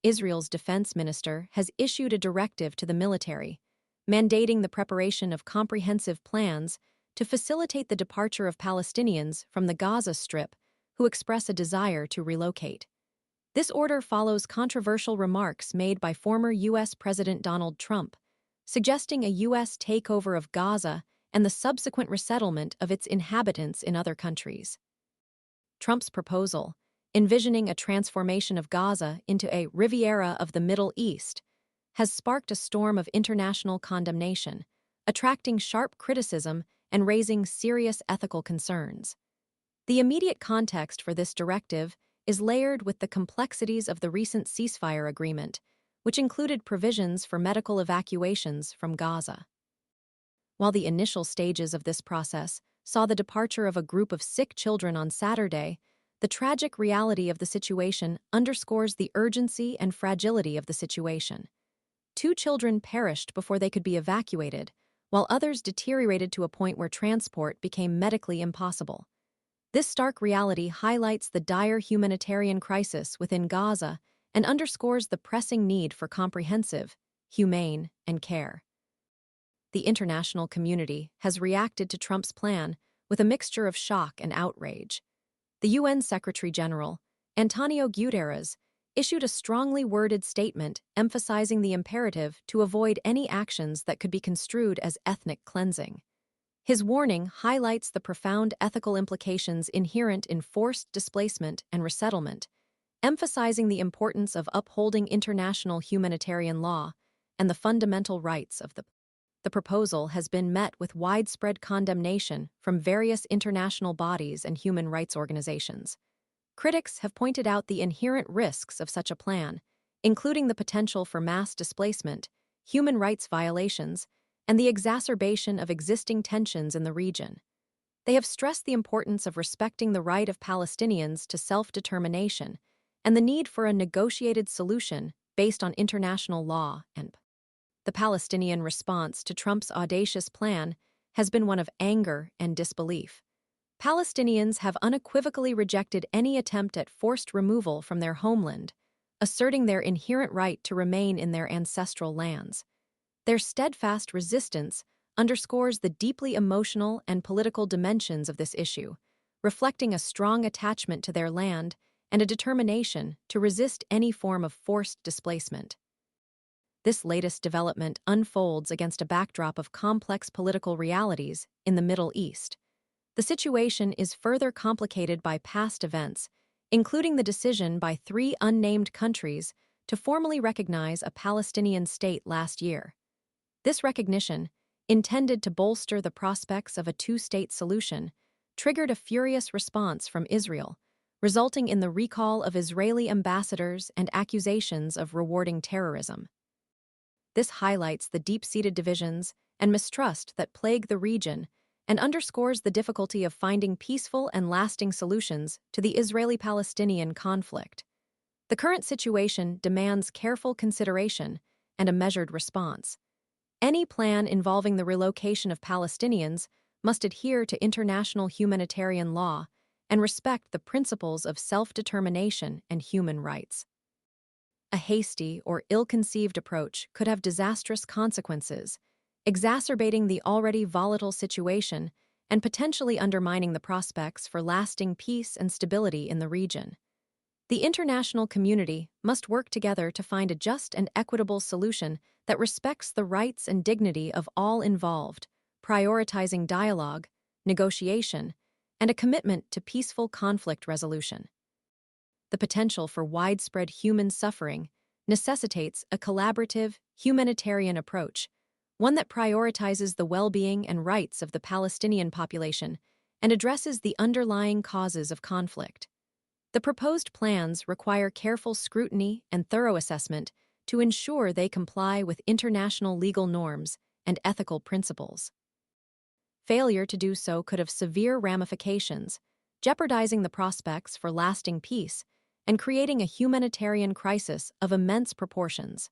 Israel's defense minister has issued a directive to the military, mandating the preparation of comprehensive plans to facilitate the departure of Palestinians from the Gaza Strip who express a desire to relocate. This order follows controversial remarks made by former U.S. President Donald Trump, suggesting a U.S. takeover of Gaza and the subsequent resettlement of its inhabitants in other countries. Trump's proposal, envisioning a transformation of Gaza into a Riviera of the Middle East, has sparked a storm of international condemnation, attracting sharp criticism and raising serious ethical concerns. The immediate context for this directive is layered with the complexities of the recent ceasefire agreement, which included provisions for medical evacuations from Gaza. While the initial stages of this process saw the departure of a group of sick children on Saturday, the tragic reality of the situation underscores the urgency and fragility of the situation. 2 children perished before they could be evacuated, while others deteriorated to a point where transport became medically impossible. This stark reality highlights the dire humanitarian crisis within Gaza and underscores the pressing need for comprehensive, humane, and care. The international community has reacted to Trump's plan with a mixture of shock and outrage. The UN Secretary-General, Antonio Guterres, issued a strongly worded statement emphasizing the imperative to avoid any actions that could be construed as ethnic cleansing. His warning highlights the profound ethical implications inherent in forced displacement and resettlement, emphasizing the importance of upholding international humanitarian law and the fundamental rights of the proposal has been met with widespread condemnation from various international bodies and human rights organizations. Critics have pointed out the inherent risks of such a plan, including the potential for mass displacement, human rights violations, and the exacerbation of existing tensions in the region. They have stressed the importance of respecting the right of Palestinians to self-determination and the need for a negotiated solution based on international law and the Palestinian response to Trump's audacious plan has been one of anger and disbelief. Palestinians have unequivocally rejected any attempt at forced removal from their homeland, asserting their inherent right to remain in their ancestral lands. Their steadfast resistance underscores the deeply emotional and political dimensions of this issue, reflecting a strong attachment to their land and a determination to resist any form of forced displacement. This latest development unfolds against a backdrop of complex political realities in the Middle East. The situation is further complicated by past events, including the decision by 3 unnamed countries to formally recognize a Palestinian state last year. This recognition, intended to bolster the prospects of a 2-state solution, triggered a furious response from Israel, resulting in the recall of Israeli ambassadors and accusations of rewarding terrorism. This highlights the deep-seated divisions and mistrust that plague the region and underscores the difficulty of finding peaceful and lasting solutions to the Israeli-Palestinian conflict. The current situation demands careful consideration and a measured response. Any plan involving the relocation of Palestinians must adhere to international humanitarian law and respect the principles of self-determination and human rights. A hasty or ill-conceived approach could have disastrous consequences, exacerbating the already volatile situation and potentially undermining the prospects for lasting peace and stability in the region. The international community must work together to find a just and equitable solution that respects the rights and dignity of all involved, prioritizing dialogue, negotiation, and a commitment to peaceful conflict resolution. The potential for widespread human suffering necessitates a collaborative, humanitarian approach, one that prioritizes the well-being and rights of the Palestinian population and addresses the underlying causes of conflict. The proposed plans require careful scrutiny and thorough assessment to ensure they comply with international legal norms and ethical principles. Failure to do so could have severe ramifications, jeopardizing the prospects for lasting peace and creating a humanitarian crisis of immense proportions.